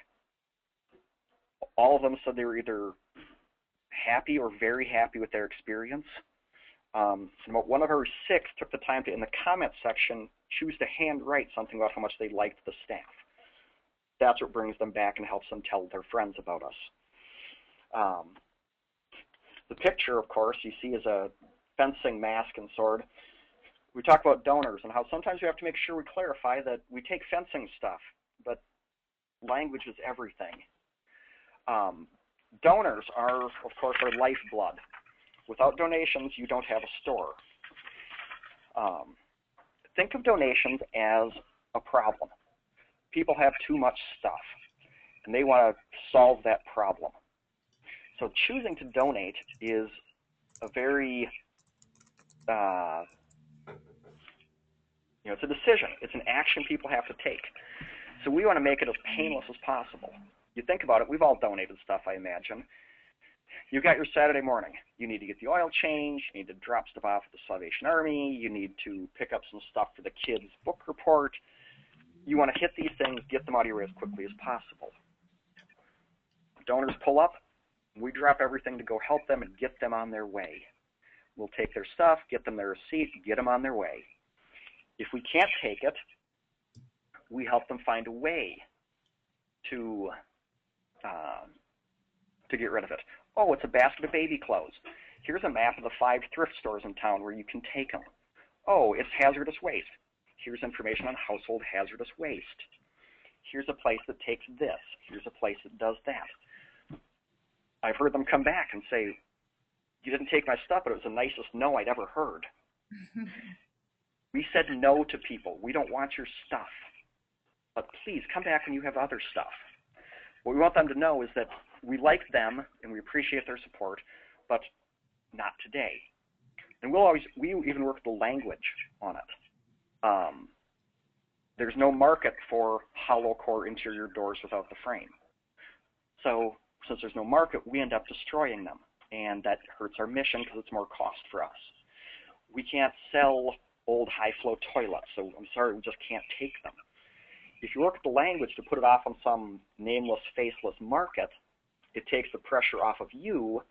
All of them said they were either happy or very happy with their experience. And about one of our 6 took the time to, in the comment section, choose to handwrite something about how much they liked the staff. That's what brings them back and helps them tell their friends about us. The picture, of course, you see is a fencing mask and sword. We talk about donors and how sometimes we have to make sure we clarify that we take fencing stuff, but language is everything. Donors are, of course, our lifeblood. Without donations, you don't have a store. Think of donations as a problem. People have too much stuff, and they want to solve that problem. So choosing to donate is a very, it's a decision. It's an action people have to take. So we want to make it as painless as possible. You think about it, we've all donated stuff, I imagine. You got your Saturday morning. You need to get the oil change. You need to drop stuff off at the Salvation Army. You need to pick up some stuff for the kids' book report. You want to hit these things, get them out of your way as quickly as possible. Donors pull up. We drop everything to go help them and get them on their way. We'll take their stuff, get them their receipt, get them on their way. If we can't take it, we help them find a way to get rid of it. Oh, it's a basket of baby clothes. Here's a map of the 5 thrift stores in town where you can take them. Oh, it's hazardous waste. Here's information on household hazardous waste. Here's a place that takes this. Here's a place that does that. I've heard them come back and say, you didn't take my stuff, but it was the nicest no I'd ever heard. We said no to people. We don't want your stuff. But please come back when you have other stuff. What we want them to know is that we like them and we appreciate their support, but not today. And we even work the language on it. There's no market for hollow core interior doors without the frame. So since there's no market, we end up destroying them, and that hurts our mission because it's more cost for us. We can't sell old high-flow toilets, so I'm sorry, we just can't take them. If you work at the language to put it off on some nameless, faceless market, it takes the pressure off of you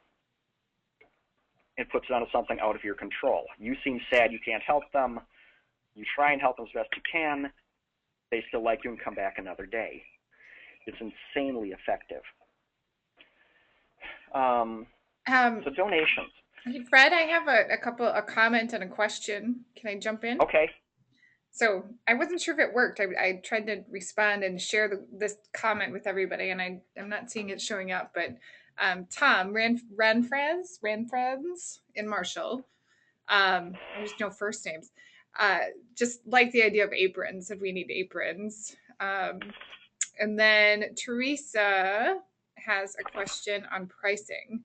and puts it onto something out of your control. You seem sad you can't help them. You try and help them as best you can. They still like you and come back another day. It's insanely effective. So donations. Fred, I have a comment and a question. Can I jump in? Okay. So I wasn't sure if it worked. I tried to respond and share this comment with everybody, and I'm not seeing it showing up. But Tom Ranfraz in Marshall. There's no first names. Just like the idea of aprons, if we need aprons. And then Teresa has a question on pricing.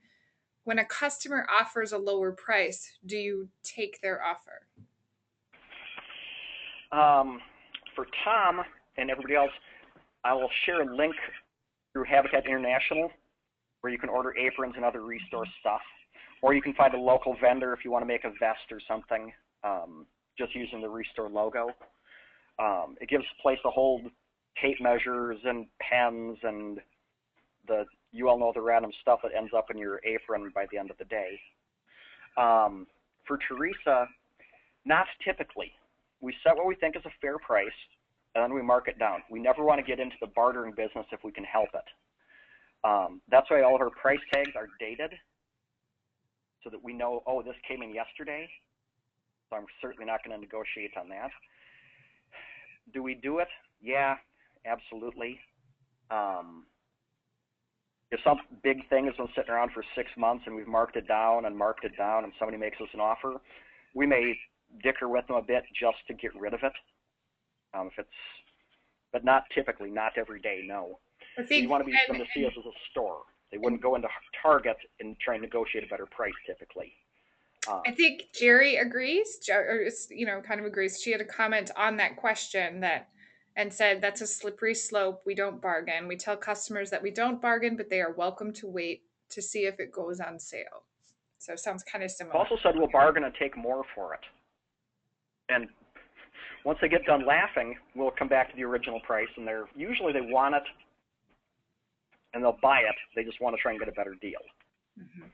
When a customer offers a lower price, do you take their offer? For Tom and everybody else, I will share a link through Habitat International where you can order aprons and other ReStore stuff. Or you can find a local vendor if you want to make a vest or something, just using the ReStore logo. It gives a place to hold tape measures and pens and you all know the random stuff that ends up in your apron by the end of the day. For Teresa, not typically. We set what we think is a fair price, and then we mark it down. We never want to get into the bartering business if we can help it. That's why all of our price tags are dated, so that we know, oh, this came in yesterday, so I'm certainly not going to negotiate on that. Do we do it? Yeah, absolutely. If some big thing has been sitting around for 6 months and we've marked it down, and somebody makes us an offer, we may dicker with them a bit just to get rid of it. But not typically, not every day, no. We want them to see us as a store. They wouldn't go into Target and try and negotiate a better price typically. I think Jerry agrees, kind of agrees. She had a comment on that question and said, that's a slippery slope. We don't bargain. We tell customers that we don't bargain, but they are welcome to wait to see if it goes on sale. So it sounds kind of similar. Also said we'll bargain and take more for it. And once they get done laughing, we'll come back to the original price, and usually they want it, and they'll buy it. They just want to try and get a better deal. Mm-hmm.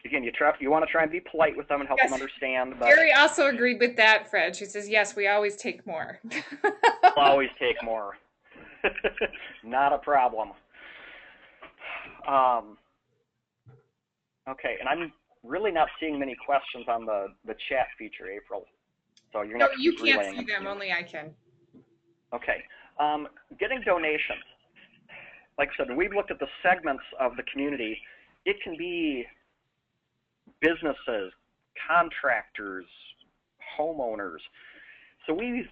again, you want to try and be polite with them and help Yes. them understand. But Gary also agreed with that, Fred. She says, yes, we always take more. we'll always take more. Not a problem. Okay, and I'm really not seeing many questions on the chat feature, April. So you're No, not you just can't relaying see them. to me. Only I can. Okay. Getting donations. Like I said, when we've looked at the segments of the community, it can be businesses, contractors, homeowners. So we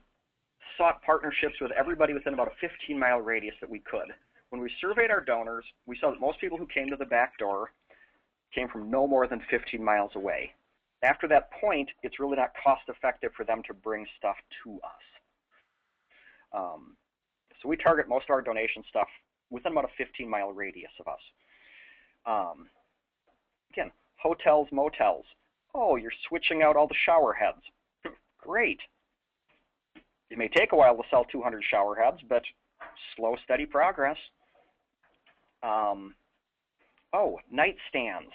sought partnerships with everybody within about a 15-mile radius that we could. When we surveyed our donors, we saw that most people who came to the back door came from no more than 15 miles away. After that point, it's really not cost-effective for them to bring stuff to us. So we target most of our donation stuff within about a 15-mile radius of us. Again, hotels, motels. Oh, you're switching out all the shower heads. Great. It may take a while to sell 200 shower heads, but slow, steady progress. Oh, nightstands.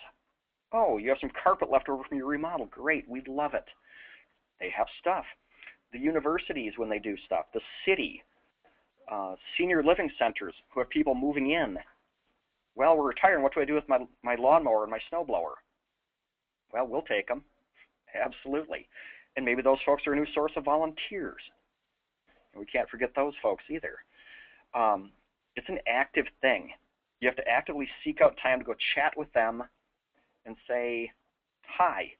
Oh, you have some carpet left over from your remodel. Great, we'd love it. They have stuff. The universities, when they do stuff. The city. Senior living centers who have people moving in. Well, we're retiring. What do I do with my lawnmower and my snowblower? Well, we'll take them. Absolutely. And maybe those folks are a new source of volunteers. And we can't forget those folks either. It's an active thing. You have to actively seek out time to go chat with them and say, hi,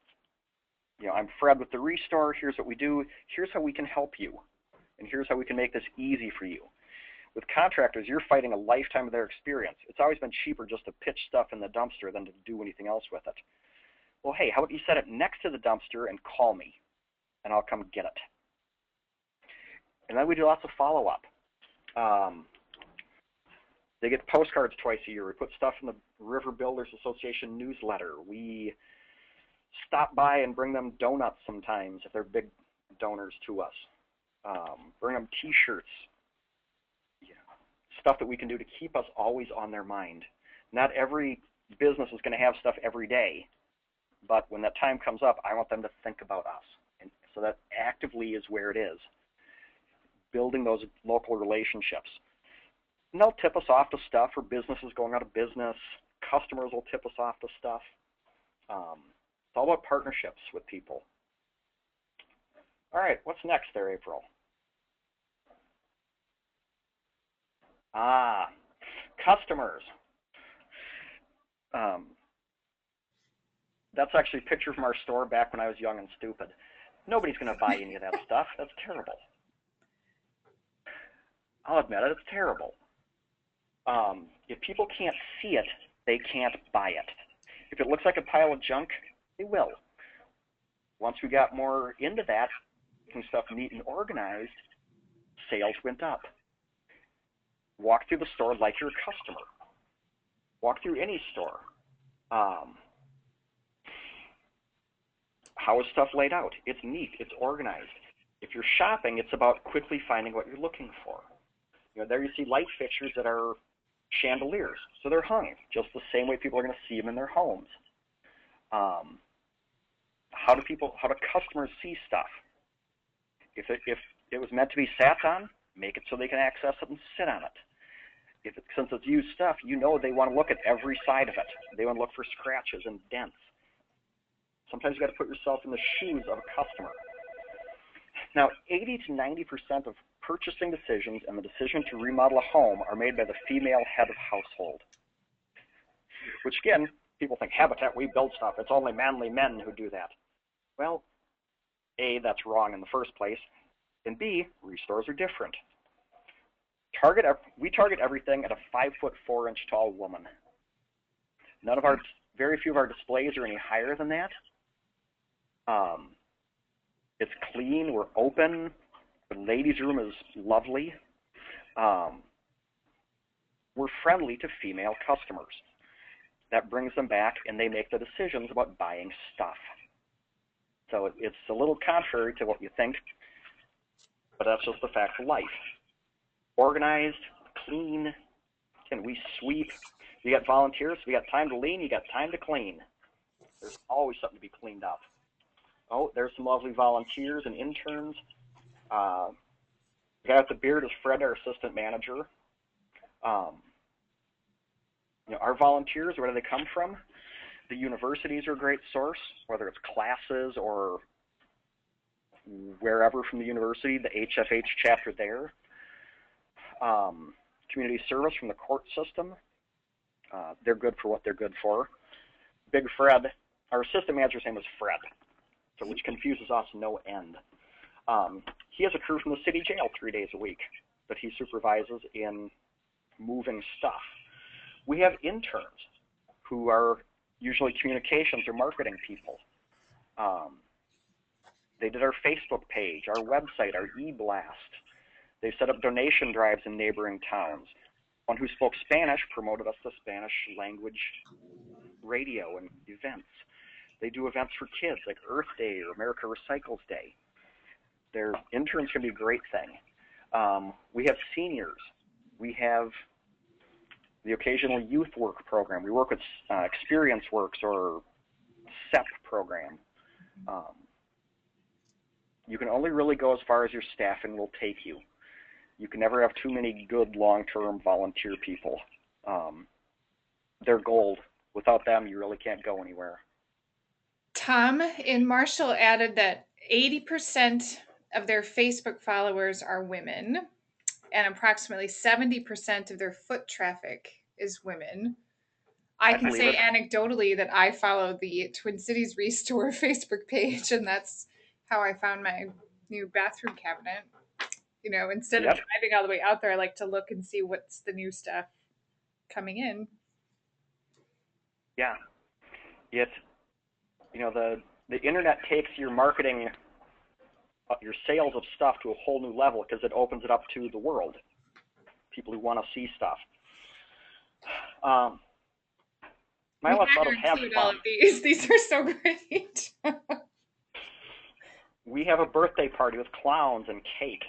I'm Fred with the ReStore. Here's what we do. Here's how we can help you. And here's how we can make this easy for you. With contractors, you're fighting a lifetime of their experience. It's always been cheaper just to pitch stuff in the dumpster than to do anything else with it. Well, hey, how about you set it next to the dumpster and call me, and I'll come get it. And then we do lots of follow-up. They get postcards twice a year. We put stuff in the River Builders Association newsletter. We stop by and bring them donuts sometimes if they're big donors to us. Bring them T-shirts. Stuff that we can do to keep us always on their mind. Not every business is going to have stuff every day, but when that time comes up, I want them to think about us. And so that actively is where it is, building those local relationships. And they'll tip us off to stuff for businesses going out of business. Customers will tip us off to stuff. It's all about partnerships with people. All right, what's next there, April? Customers. That's actually a picture from our store back when I was young and stupid. Nobody's going to buy any of that stuff. That's terrible. I'll admit it, it's terrible. If people can't see it, they can't buy it. If it looks like a pile of junk, they will. Once we got more into that, making stuff neat and organized, sales went up. Walk through the store like you're a customer. Walk through any store. How is stuff laid out? It's neat. It's organized. If you're shopping, it's about quickly finding what you're looking for. There you see light fixtures that are chandeliers. So they're hung just the same way people are going to see them in their homes. How do customers see stuff? If it was meant to be sat on, make it so they can access it and sit on it. Since it's used stuff, they want to look at every side of it. They want to look for scratches and dents. Sometimes you got to put yourself in the shoes of a customer. Now, 80 to 90% of purchasing decisions and the decision to remodel a home are made by the female head of household. Which again, people think, Habitat, we build stuff. It's only manly men who do that. Well, A, that's wrong in the first place. And B, ReStores are different. We target everything at a 5'4" tall woman. Very few of our displays are any higher than that. It's clean. We're open. The ladies' room is lovely. We're friendly to female customers. That brings them back, and they make the decisions about buying stuff. So it's a little contrary to what you think, but that's just the fact of life. Organized, clean. Can we sweep? You got volunteers. We got time to lean. You got time to clean. There's always something to be cleaned up. Oh, there's some lovely volunteers and interns. The guy with the beard is Fred, our assistant manager. Our volunteers, where do they come from? The universities are a great source, whether it's classes or wherever from the university, the HFH chapter there. Community service from the court system. They're good for what they're good for. Big Fred, our assistant manager's name is Fred, so which confuses us no end. He has a crew from the city jail 3 days a week that he supervises in moving stuff. We have interns who are usually communications or marketing people. They did our Facebook page, our website, our e-blast. They set up donation drives in neighboring towns. One who spoke Spanish promoted us to Spanish language radio and events. They do events for kids like Earth Day or America Recycles Day. Their interns can be a great thing. We have seniors. We have the occasional youth work program. We work with Experience Works or SEP program. You can only really go as far as your staffing will take you. You can never have too many good long-term volunteer people. They're gold. Without them, you really can't go anywhere. Tom in Marshall added that 80% of their Facebook followers are women, and approximately 70% of their foot traffic is women. I can say anecdotally that I follow the Twin Cities ReStore Facebook page, and that's how I found my new bathroom cabinet. Instead of driving all the way out there, I like to look and see what's the new stuff coming in. Yeah. The internet takes your marketing, your sales of stuff to a whole new level because it opens it up to the world, people who want to see stuff. My last thought of have fun. All of these. These are so great. We have a birthday party with clowns and cake.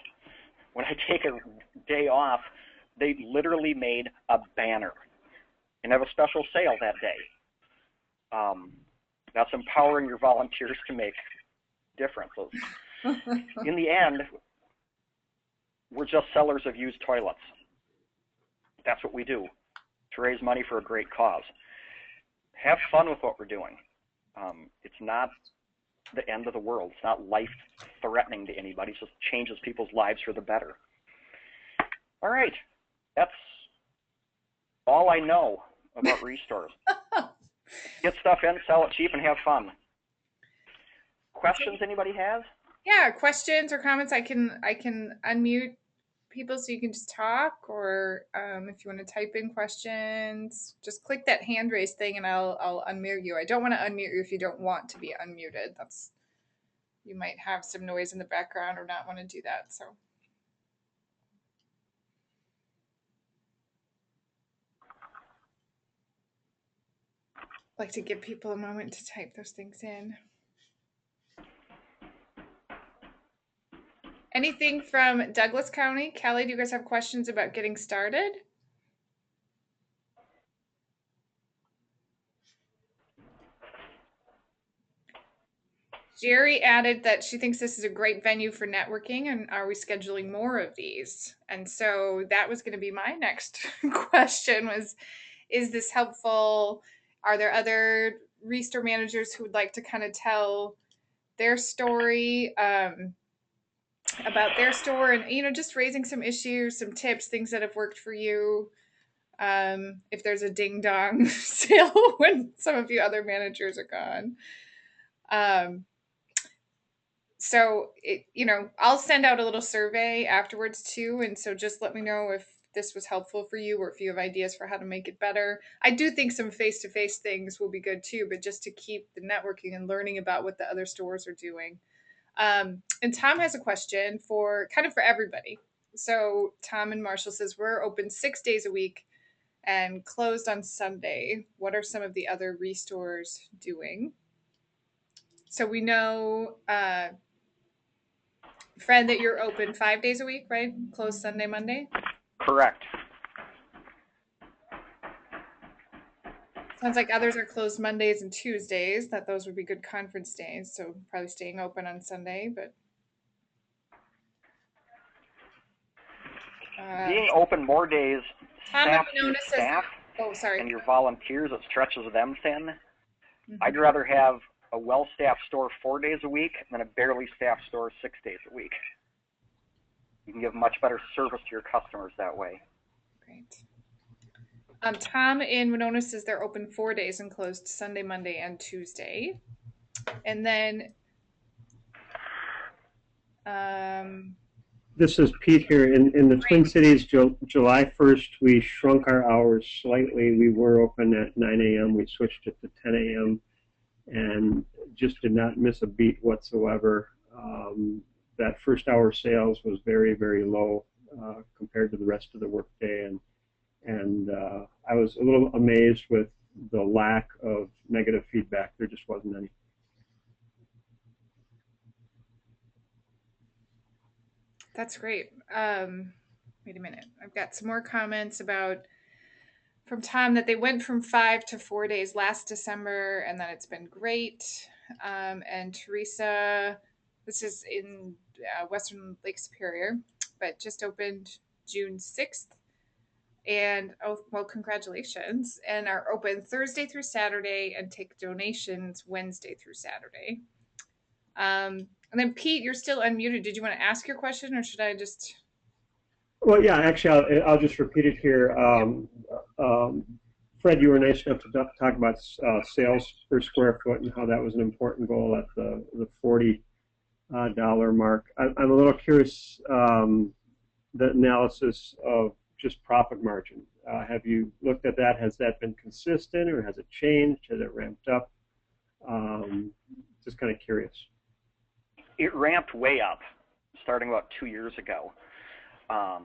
When I take a day off, they literally made a banner and have a special sale that day. That's empowering your volunteers to make differences. In the end, we're just sellers of used toilets. That's what we do, to raise money for a great cause. Have fun with what we're doing. It's not the end of the world. It's not life-threatening to anybody. It just changes people's lives for the better. All right. That's all I know about ReStores. Get stuff in, sell it cheap, and have fun. Questions anybody have? Yeah, questions or comments. I can unmute people so you can just talk, or if you want to type in questions, just click that hand raise thing and I'll unmute you. I don't want to unmute you if you don't want to be unmuted. You might have some noise in the background or not want to do that. So. I'd like to give people a moment to type those things in. Anything from Douglas County? Kelly, do you guys have questions about getting started? Jerry added that she thinks this is a great venue for networking, and are we scheduling more of these? And so that was going to be my next question was, is this helpful? Are there other ReStore managers who would like to kind of tell their story about their store and, just raising some issues, some tips, things that have worked for you? If there's a ding dong sale when some of you other managers are gone. So, I'll send out a little survey afterwards too. And so just let me know if this was helpful for you or if you have ideas for how to make it better. I do think some face-to-face things will be good too, but just to keep the networking and learning about what the other stores are doing. And Tom has a question for everybody. So Tom in Marshall says, we're open 6 days a week and closed on Sunday. What are some of the other ReStores doing? So we know, Fred, that you're open 5 days a week, right? Closed Sunday, Monday? Correct. Sounds like others are closed Mondays and Tuesdays, that those would be good conference days, so probably staying open on Sunday, but Being open more days Tom saps your Winona says, staff oh, sorry. and your volunteers. It stretches them thin. Mhm. I'd rather have a well-staffed store 4 days a week than a barely staffed store 6 days a week. You can give much better service to your customers that way. Great. Tom in Winona says they're open 4 days and closed Sunday, Monday, and Tuesday. And then This is Pete here. In the Twin Cities, July 1st, we shrunk our hours slightly. We were open at 9 a.m. We switched it to 10 a.m. and just did not miss a beat whatsoever. That first hour sales was very, very low compared to the rest of the workday, and I was a little amazed with the lack of negative feedback. There just wasn't any. that's great. Wait a minute. I've got some more comments from Tom that they went from 5 to 4 days last December, and then it's been great. And Teresa, this is in Western Lake Superior, but just opened June 6th. And oh, well, congratulations. And are open Thursday through Saturday and take donations Wednesday through Saturday. And then Pete, you're still unmuted. Did you want to ask your question, or should I just? Well, yeah, actually, I'll just repeat it here. Fred, you were nice enough to talk about sales per square foot and how that was an important goal at the $40 mark. I'm a little curious, the analysis of just profit margin. Have you looked at that? Has that been consistent, or has it changed? Has it ramped up? Just kind of curious. It ramped way up starting about 2 years ago. Our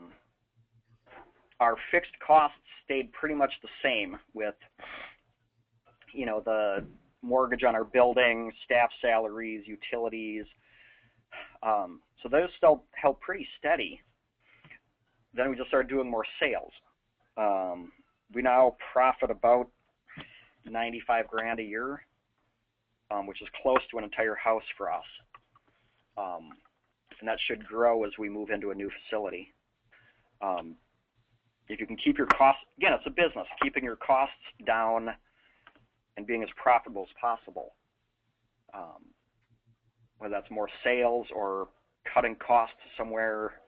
fixed costs stayed pretty much the same with, the mortgage on our building, staff salaries, utilities. So those still held pretty steady. Then we just started doing more sales. We now profit about 95 grand a year, which is close to an entire house for us. And that should grow as we move into a new facility. If you can keep your costs, again, it's a business, keeping your costs down and being as profitable as possible. Whether that's more sales or cutting costs somewhere,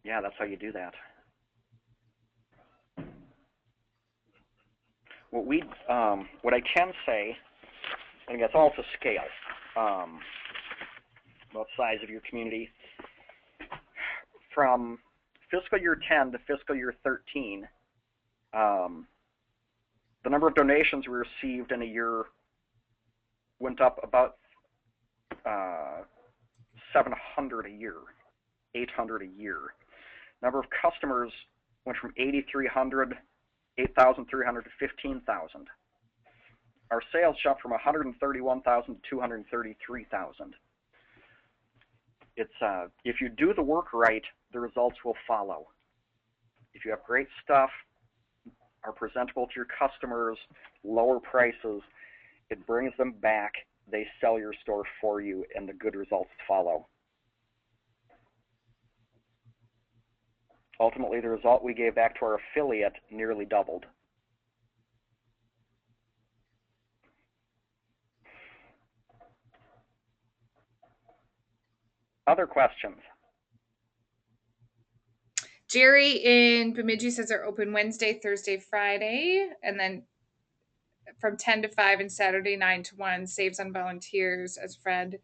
yeah, that's how you do that. What I can say, I think that's all to scale, about size of your community. From fiscal year 10 to fiscal year 13, the number of donations we received in a year went up about 700 a year, 800 a year. Number of customers went from 8,300 to 15,000. Our sales jumped from 131,000 to 233,000. It's if you do the work right, the results will follow. If you have great stuff, are presentable to your customers, lower prices, it brings them back, they sell your store for you, and the good results follow. Ultimately, the result we gave back to our affiliate nearly doubled. Other questions? Jerry in Bemidji says they're open Wednesday, Thursday, Friday, and then from 10 to 5 and Saturday 9 to 1, saves on volunteers, as Fred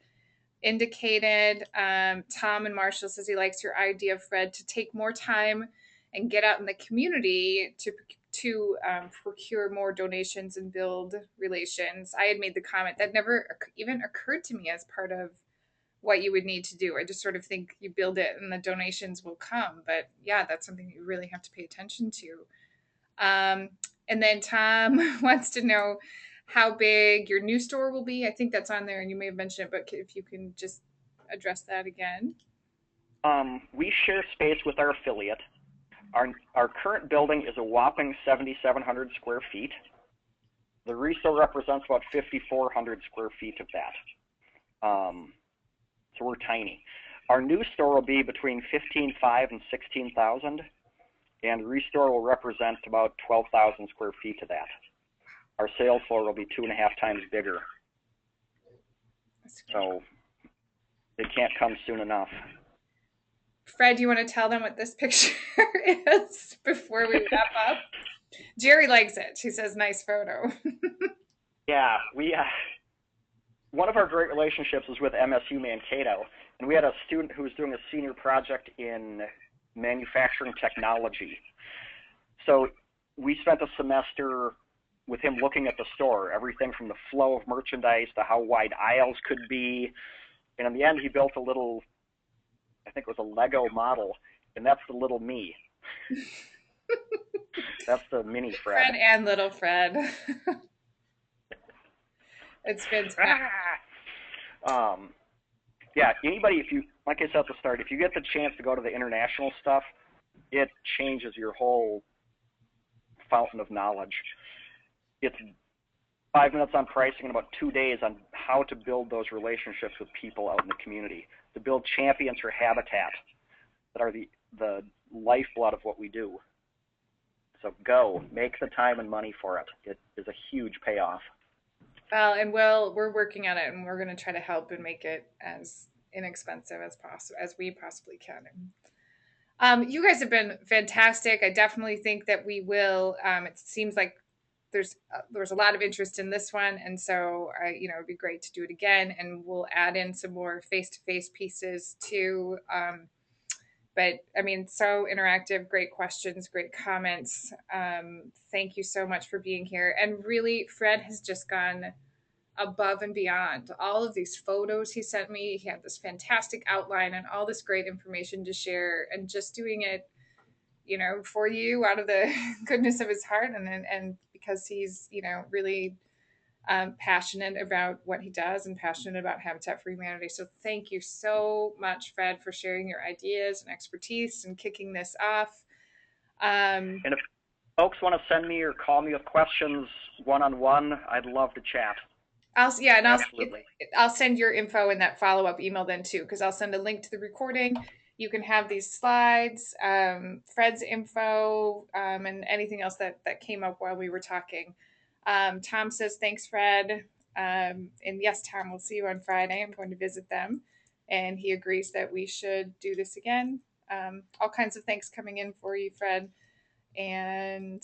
indicated. Tom and Marshall says he likes your idea, Fred, to take more time and get out in the community to procure more donations and build relations. I had made the comment that never even occurred to me as part of what you would need to do. I just sort of think you build it and the donations will come. But yeah, that's something you really have to pay attention to. And then Tom wants to know how big your new store will be. I think that's on there and you may have mentioned it, but if you can just address that again. We share space with our affiliate. Our current building is a whopping 7,700 square feet. The ReStore represents about 5,400 square feet of that. So we're tiny. Our new store will be between 15,500 and 16,000, and ReStore will represent about 12,000 square feet of that. Our sales floor will be 2.5 times bigger. So it can't come soon enough. Fred, you want to tell them what this picture is before we wrap up? Jerry likes it. She says, nice photo. Yeah, one of our great relationships is with MSU Mankato, and we had a student who was doing a senior project in manufacturing technology. So we spent a semester with him looking at the store, everything from the flow of merchandise to how wide aisles could be. And in the end, he built a little, I think it was a Lego model, and that's the little me. That's the mini Fred. Fred and little Fred. It's fantastic. Yeah, anybody, if you, like I said at the start, if you get the chance to go to the international stuff, it changes your whole fountain of knowledge. It's 5 minutes on pricing and about 2 days on how to build those relationships with people out in the community, to build champions for habitat that are the lifeblood of what we do. So go, make the time and money for it. It is a huge payoff. Well, and we're working on it, and we're going to try to help and make it as inexpensive as possible, as we possibly can. You guys have been fantastic. I definitely think that we will. It seems like there's a lot of interest in this one, and so it'd be great to do it again, and we'll add in some more face-to-face pieces too. But I mean, so interactive, great questions, great comments. Thank you so much for being here. And really, Fred has just gone above and beyond. All of these photos he sent me, he had this fantastic outline and all this great information to share, and just doing it, for you out of the goodness of his heart, and because he's, really passionate about what he does and passionate about Habitat for Humanity. So thank you so much, Fred, for sharing your ideas and expertise and kicking this off. And if folks want to send me or call me with questions one-on-one, I'd love to chat. I'll send your info in that follow-up email then too, because I'll send a link to the recording. You can have these slides, Fred's info, and anything else that came up while we were talking. Tom says, thanks, Fred. And yes, Tom, we'll see you on Friday. I'm going to visit them. And he agrees that we should do this again. All kinds of thanks coming in for you, Fred. And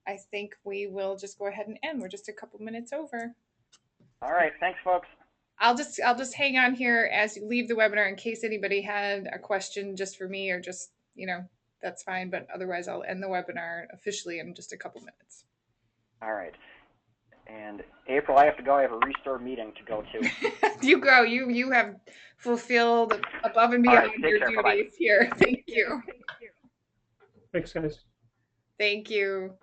I think we will just go ahead and end. We're just a couple minutes over. All right. Thanks, folks. I'll just hang on here as you leave the webinar in case anybody had a question just for me, or just, that's fine. But otherwise, I'll end the webinar officially in just a couple minutes. All right. And April, I have to go. I have a ReStore meeting to go to. You go. You have fulfilled above and beyond your duties here. Thank you. Thanks, guys. Thank you.